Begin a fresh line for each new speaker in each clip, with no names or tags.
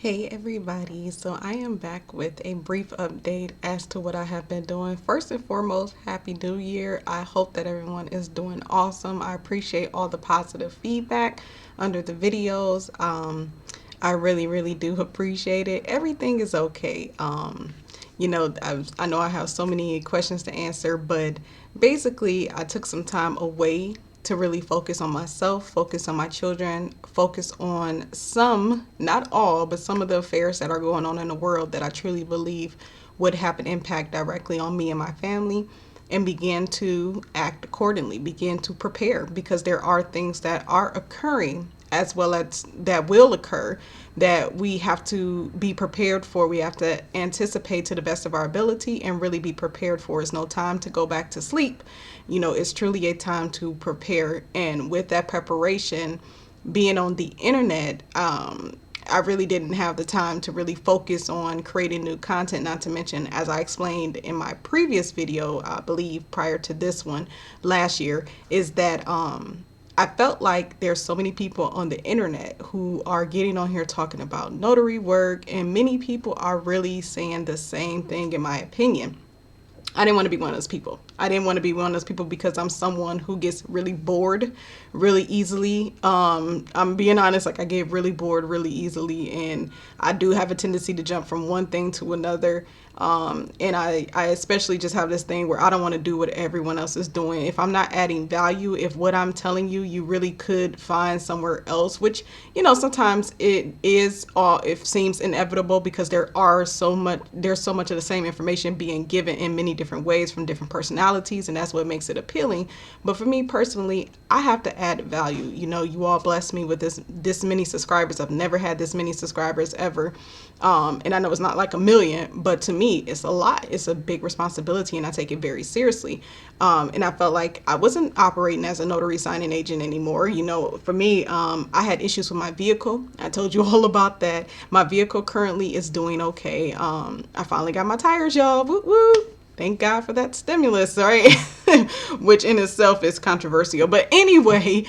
Hey everybody, so I am back with a brief update as to what I have been doing. First and foremost, Happy New Year. I hope that everyone is doing awesome. I appreciate all the positive feedback under the videos. I really do appreciate it. Everything is okay. I know I have so many questions to answer, but basically, I took some time away to really focus on myself, focus on my children, focus on some, not all, but some of the affairs that are going on in the world that I truly believe would have an impact directly on me and my family, and begin to act accordingly, begin to prepare because there are things that are occurring as well as that will occur that we have to be prepared for. We have to anticipate to the best of our ability and really be prepared for. It's no time to go back to sleep. It's truly a time to prepare. And with that preparation, being on the internet, I really didn't have the time to really focus on creating new content, not to mention, as I explained in my previous video, I believe prior to this one last year, is that I felt like there's so many people on the internet who are getting on here talking about notary work, and many people are really saying the same thing, in my opinion. I didn't want to be one of those people. I didn't want to be one of those people because I'm someone who gets really bored really easily. I'm being honest, like I get really bored really easily, and I do have a tendency to jump from one thing to another. And I especially just have this thing where I don't want to do what everyone else is doing. If I'm not adding value, if what I'm telling you, you really could find somewhere else, which, sometimes it seems inevitable because there's so much of the same information being given in many different ways from different personalities, and that's what makes it appealing. But for me personally, I have to add value. You all blessed me with this many subscribers. I've never had this many subscribers ever. And I know it's not like a million, but to me, it's a lot. It's a big responsibility, and I take it very seriously. And I felt like I wasn't operating as a notary signing agent anymore. For me, I had issues with my vehicle. I told you all about that. My vehicle currently is doing okay. I finally got my tires, y'all. Woo woo. Thank God for that stimulus, right? Which in itself is controversial. But anyway,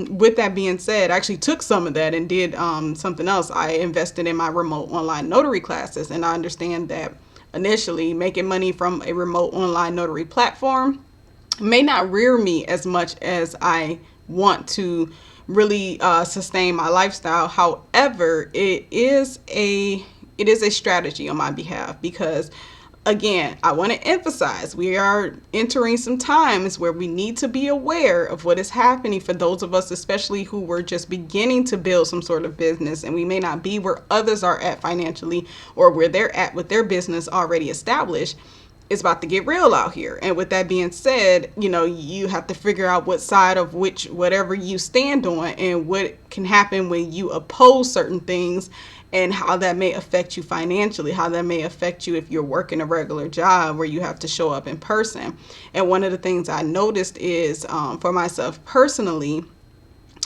with that being said, I actually took some of that and did something else. I invested in my remote online notary classes, and I understand that initially making money from a remote online notary platform may not rear me as much as I want to really sustain my lifestyle. However, it is a strategy on my behalf because, again, I want to emphasize we are entering some times where we need to be aware of what is happening for those of us, especially who were just beginning to build some sort of business, and we may not be where others are at financially or where they're at with their business already established. It's about to get real out here. And with that being said, you have to figure out what side of whatever you stand on, and what can happen when you oppose certain things, and how that may affect you financially, how that may affect you if you're working a regular job where you have to show up in person. And one of the things I noticed is, for myself personally,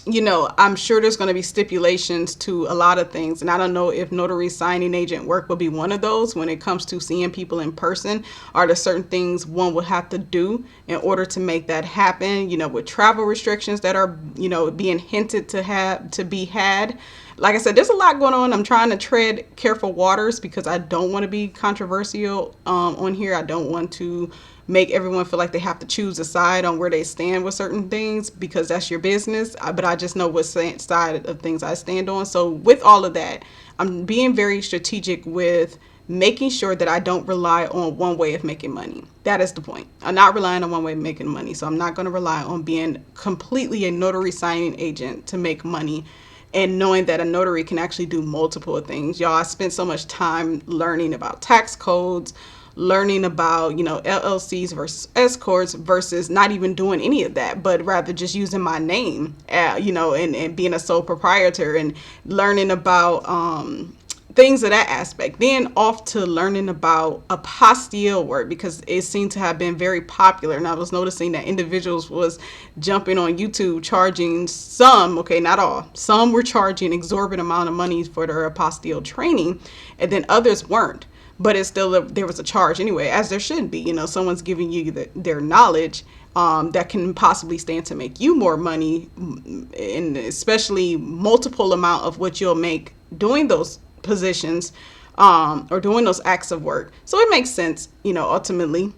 I'm sure there's going to be stipulations to a lot of things. And I don't know if notary signing agent work will be one of those when it comes to seeing people in person. Are there certain things one would have to do in order to make that happen? With travel restrictions that are, being hinted to be had. Like I said, there's a lot going on. I'm trying to tread careful waters because I don't want to be controversial on here. I don't want to make everyone feel like they have to choose a side on where they stand with certain things because that's your business. But I just know what side of things I stand on. So with all of that, I'm being very strategic with making sure that I don't rely on one way of making money. That is the point. I'm not relying on one way of making money. So I'm not going to rely on being completely a notary signing agent to make money, and knowing that a notary can actually do multiple things. Y'all, I spent so much time learning about tax codes, learning about, LLCs versus S corps versus not even doing any of that, but rather just using my name, and being a sole proprietor, and learning about things of that aspect. Then off to learning about apostille work because it seemed to have been very popular, and I was noticing that individuals was jumping on YouTube charging okay, not all, some were charging exorbitant amount of money for their apostille training, and then others weren't. But it's still there was a charge anyway, as there should be. Someone's giving you their knowledge that can possibly stand to make you more money, and especially multiple amount of what you'll make doing those positions, or doing those acts of work. So it makes sense, ultimately.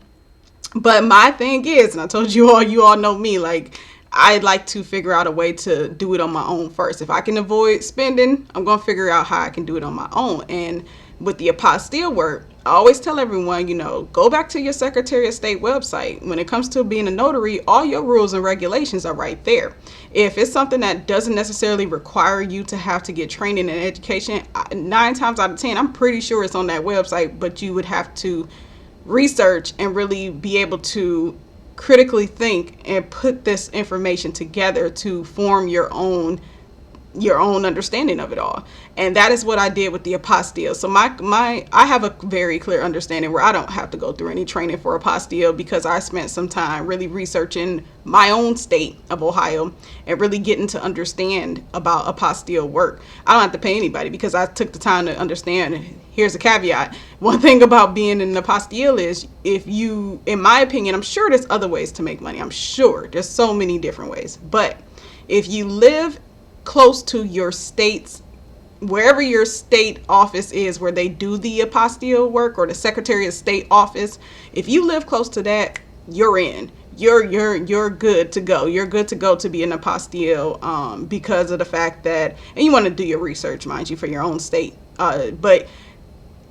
But my thing is, and I told you all know me, like, I like to figure out a way to do it on my own first. If I can avoid spending, I'm going to figure out how I can do it on my own. And with the apostille work, I always tell everyone, go back to your Secretary of State website. When it comes to being a notary, all your rules and regulations are right there. If it's something that doesn't necessarily require you to have to get training and education, 9 times out of 10, I'm pretty sure it's on that website, but you would have to research and really be able to critically think and put this information together to form your own understanding of it all. And that is what I did with the apostille. So I have a very clear understanding where I don't have to go through any training for apostille, because I spent some time really researching my own state of Ohio and really getting to understand about apostille work. I don't have to pay anybody because I took the time to understand. Here's a caveat. One thing about being an apostille is, if you, in my opinion, I'm sure there's other ways to make money. I'm sure there's so many different ways. But if you live close to your state's, wherever your state office is where they do the apostille work, or the Secretary of State office, if you live close to that, you're in. You're good to go. You're good to go to be an apostille, because of the fact that, and you want to do your research, mind you, for your own state. But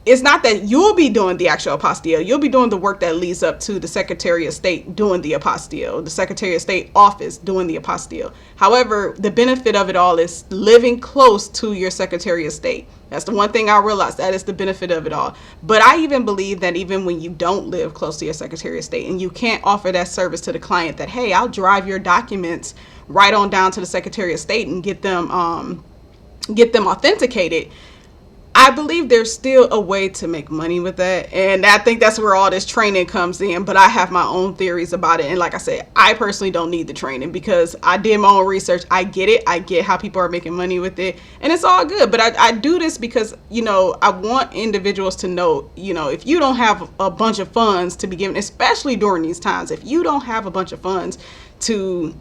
it's not that you'll be doing the actual apostille. You'll be doing the work that leads up to the Secretary of State doing the apostille, the Secretary of State office doing the apostille. However, the benefit of it all is living close to your Secretary of State. That's the one thing I realized. That is the benefit of it all. But I even believe that even when you don't live close to your Secretary of State and you can't offer that service to the client, that, hey, I'll drive your documents right on down to the Secretary of State and get them authenticated, I believe there's still a way to make money with that. And I think that's where all this training comes in. But I have my own theories about it. And like I said, I personally don't need the training because I did my own research. I get it. I get how people are making money with it. And it's all good. But I do this because, I want individuals to know, if you don't have a bunch of funds to be given, especially during these times, if you don't have a bunch of funds to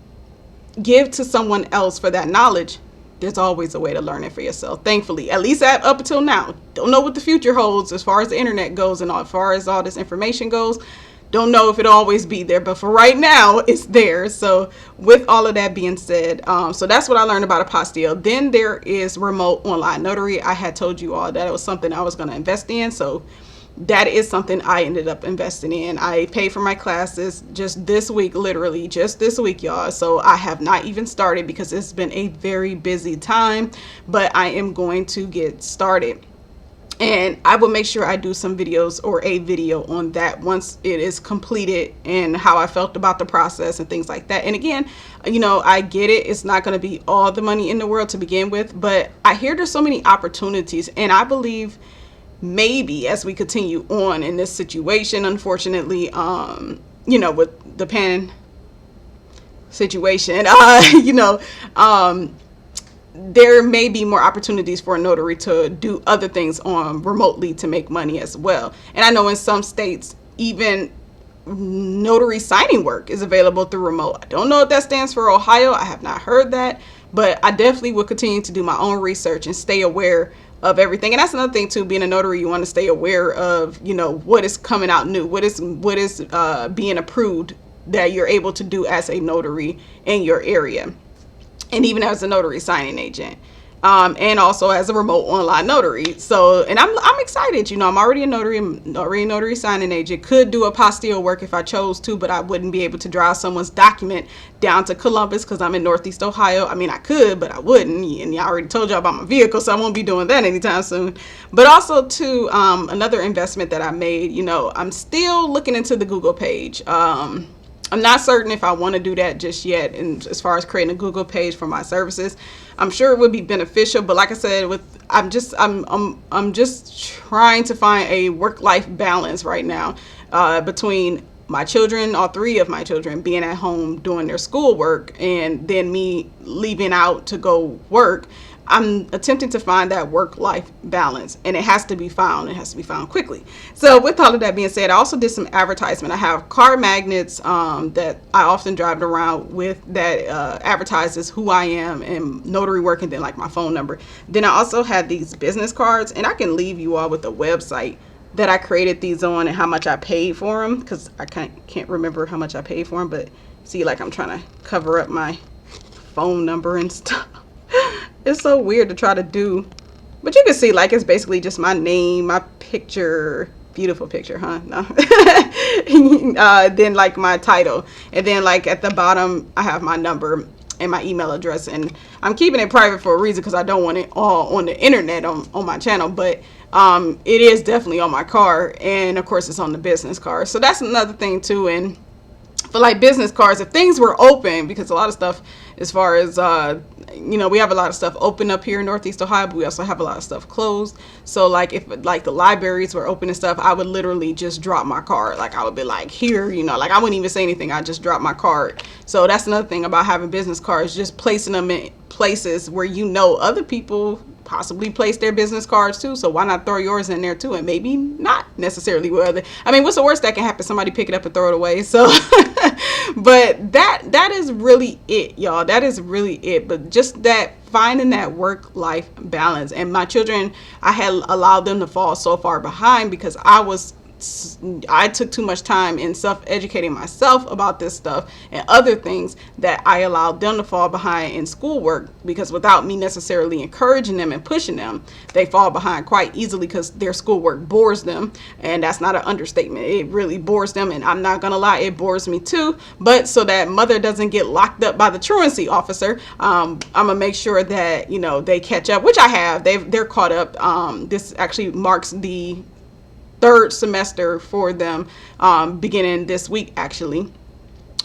give to someone else for that knowledge, there's always a way to learn it for yourself. Thankfully, at least up until now. Don't know what the future holds as far as the internet goes and as far as all this information goes. Don't know if it'll always be there, but for right now, it's there. So with all of that being said, so that's what I learned about apostille. Then there is remote online notary. I had told you all that it was something I was going to invest in. So that is something I ended up investing in. I paid for my classes just this week, literally just this week, y'all. So I have not even started because it's been a very busy time, but I am going to get started. And I will make sure I do some videos or a video on that once it is completed and how I felt about the process and things like that. And again, I get it. It's not going to be all the money in the world to begin with, but I hear there's so many opportunities, and I believe maybe as we continue on in this situation, unfortunately, with the pen situation, there may be more opportunities for a notary to do other things on remotely to make money as well. And I know in some states, even notary signing work is available through remote. I don't know if that stands for Ohio. I have not heard that, but I definitely will continue to do my own research and stay aware of everything. And that's another thing too, being a notary, you want to stay aware of, what is coming out new, what is being approved that you're able to do as a notary in your area, and even as a notary signing agent, and also as a remote online notary. So, and I'm excited. I'm already a notary signing agent. Could do apostille work if I chose to, but I wouldn't be able to drive someone's document down to Columbus because I'm in Northeast Ohio. I mean, I could, but I wouldn't. And I already told you about my vehicle, so I won't be doing that anytime soon. But also too, another investment that I made, I'm still looking into the Google page. I'm not certain if I want to do that just yet. And as far as creating a Google page for my services, I'm sure it would be beneficial. But like I said, I'm just trying to find a work-life balance right now, between my children, all 3 of my children being at home doing their schoolwork, and then me leaving out to go work. I'm attempting to find that work-life balance, and it has to be found. It has to be found quickly. So with all of that being said, I also did some advertisement. I have car magnets that I often drive around with that advertises who I am and notary work, and then like my phone number. Then I also had these business cards, and I can leave you all with a website that I created these on and how much I paid for them, because I can't remember how much I paid for them, but see, like I'm trying to cover up my phone number and stuff. It's so weird to try to do, but you can see like it's basically just my name, my picture, beautiful picture, huh? No. Then like my title, and then like at the bottom I have my number and my email address, and I'm keeping it private for a reason because I don't want it all on the internet on my channel, but it is definitely on my card, and of course it's on the business card. So that's another thing too. And for like business cards, if things were open, because a lot of stuff as far as we have a lot of stuff open up here in Northeast Ohio, but we also have a lot of stuff closed. So like if like the libraries were open and stuff, I would literally just drop my card. Like I would be like, here, like I wouldn't even say anything, I just drop my card. So that's another thing about having business cards, just placing them in places where other people possibly place their business cards too. So why not throw yours in there too? And maybe not necessarily what's the worst that can happen? Somebody pick it up and throw it away. So but that is really it, y'all. That is really it. But just that, finding that work-life balance. And my children, I had allowed them to fall so far behind because I took too much time in self-educating myself about this stuff and other things, that I allowed them to fall behind in schoolwork, because without me necessarily encouraging them and pushing them, they fall behind quite easily because their schoolwork bores them. And that's not an understatement. It really bores them, and I'm not gonna lie, it bores me too. But so that mother doesn't get locked up by the truancy officer, I'm gonna make sure that they catch up, which I have. They're caught up. This actually marks the third semester for them, beginning this week actually.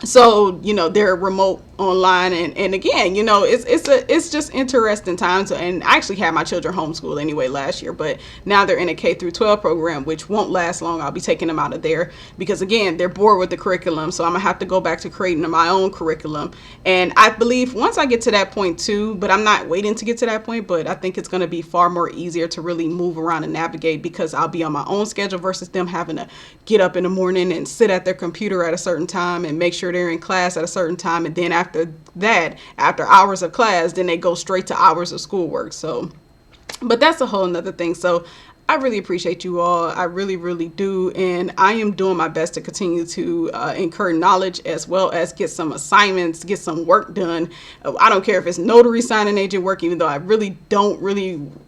So they're remote online, and again, it's just interesting times. And I actually had my children homeschooled anyway last year, but now they're in a K through 12 program, which won't last long. I'll be taking them out of there because again, they're bored with the curriculum, so I'm gonna have to go back to creating my own curriculum. And I believe once I get to that point too, but I'm not waiting to get to that point, but I think it's going to be far more easier to really move around and navigate, because I'll be on my own schedule versus them having to get up in the morning and sit at their computer at a certain time and make sure they're in class at a certain time, and then after that, after hours of class, then they go straight to hours of schoolwork. So, but that's a whole nother thing. So I really appreciate you all. I really, really do. And I am doing my best to continue to incur knowledge, as well as get some assignments, get some work done. I don't care if it's notary signing agent work, even though I really don't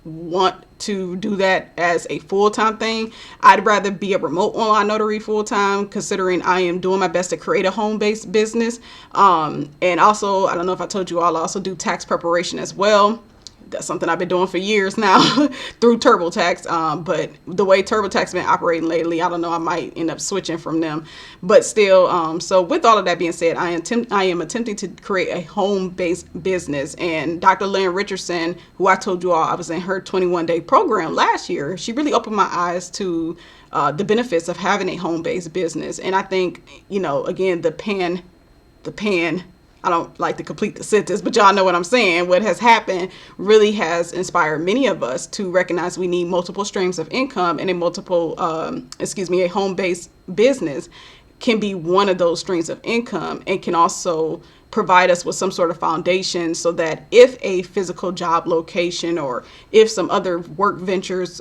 want to do that as a full-time thing. I'd rather be a remote online notary full-time, considering I am doing my best to create a home-based business. And also, I don't know if I told you all, I also do tax preparation as well. That's something I've been doing for years now through TurboTax. But the way TurboTax been operating lately, I don't know, I might end up switching from them. But still, so with all of that being said, I am attempting to create a home-based business. And Dr. Lynn Richardson, who I told you all I was in her 21-day program last year, she really opened my eyes to the benefits of having a home-based business. And I think, again, the pan, I don't like to complete the sentence, but y'all know what I'm saying. What has happened really has inspired many of us to recognize we need multiple streams of income, and a home-based business can be one of those streams of income, and can also provide us with some sort of foundation, so that if a physical job location or if some other work ventures,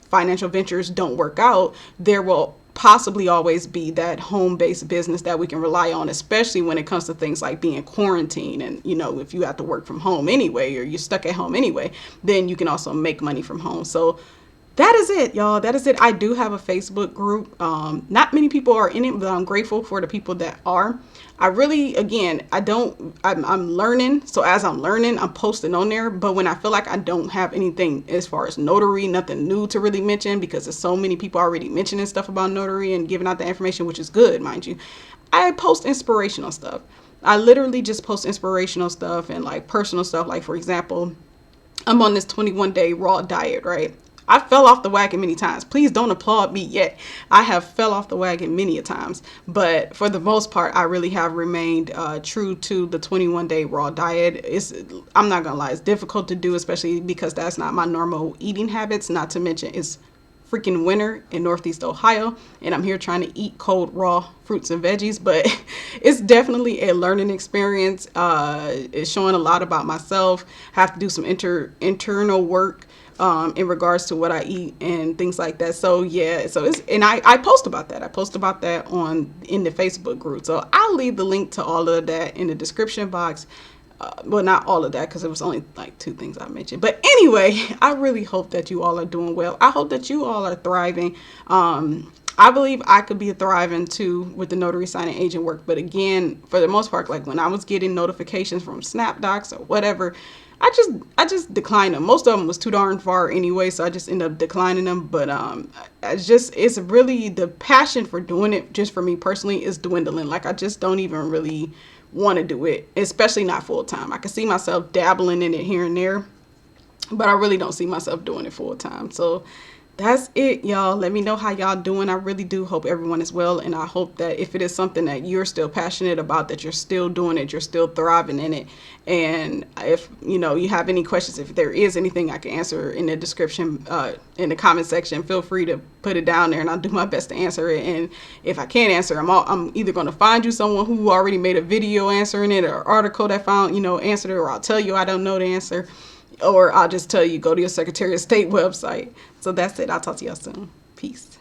financial ventures don't work out, there will possibly always be that home-based business that we can rely on, especially when it comes to things like being quarantined. And if you have to work from home anyway, or you're stuck at home anyway, then you can also make money from home. So that is it, y'all. That is it. I do have a Facebook group. Not many people are in it, but I'm grateful for the people that are. I really, again, I'm learning. So as I'm learning, I'm posting on there. But when I feel like I don't have anything as far as notary, nothing new to really mention, because there's so many people already mentioning stuff about notary and giving out the information, which is good, mind you, I post inspirational stuff. I literally just post inspirational stuff and like personal stuff. Like, for example, I'm on this 21-day raw diet, right? I fell off the wagon many times. Please don't applaud me yet. I have fell off the wagon many a times, but for the most part, I really have remained true to the 21-day raw diet. I'm not gonna lie, it's difficult to do, especially because that's not my normal eating habits. Not to mention it's freaking winter in Northeast Ohio, and I'm here trying to eat cold raw fruits and veggies. But it's definitely a learning experience. It's showing a lot about myself. Have to do some internal work in regards to what I eat and things like that. So yeah, so it's, and I post about that. I post about that in the Facebook group. So I'll leave the link to all of that in the description box. Well, not all of that, because it was only like 2 things I mentioned. But anyway, I really hope that you all are doing well. I hope that you all are thriving. I believe I could be thriving too with the notary signing agent work. But again, for the most part, like when I was getting notifications from SnapDocs or whatever, I just declined them. Most of them was too darn far anyway, so I just ended up declining them. But it's really the passion for doing it, just for me personally, is dwindling. Like I just don't even really want to do it, especially not full time. I can see myself dabbling in it here and there, but I really don't see myself doing it full time. So that's it, y'all. Let me know how y'all doing. I really do hope everyone is well, and I hope that if it is something that you're still passionate about, that you're still doing it, you're still thriving in it. And if you have any questions, if there is anything I can answer in the description, in the comment section, feel free to put it down there, and I'll do my best to answer it. And if I can't answer, I'm either going to find you someone who already made a video answering it, or article that found answered it, or I'll tell you I don't know the answer. Or I'll just tell you, go to your Secretary of State website. So that's it. I'll talk to y'all soon. Peace.